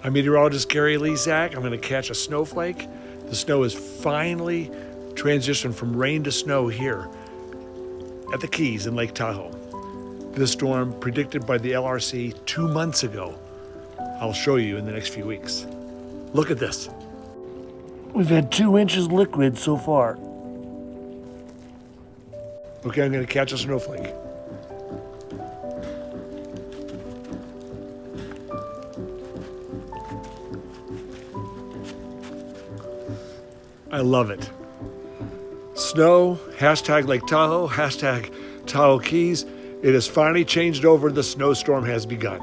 I'm meteorologist Gary Lezak. I'm going to catch a snowflake. The snow has finally transitioned from rain to snow here at the Keys in Lake Tahoe. This storm, predicted by the LRC 2 months ago, I'll show you in the next few weeks. Look at this. We've had 2 inches liquid so far. Okay, I'm going to catch a snowflake. I love it. Snow, hashtag Lake Tahoe, hashtag Tahoe Keys. It has finally changed over. The snowstorm has begun.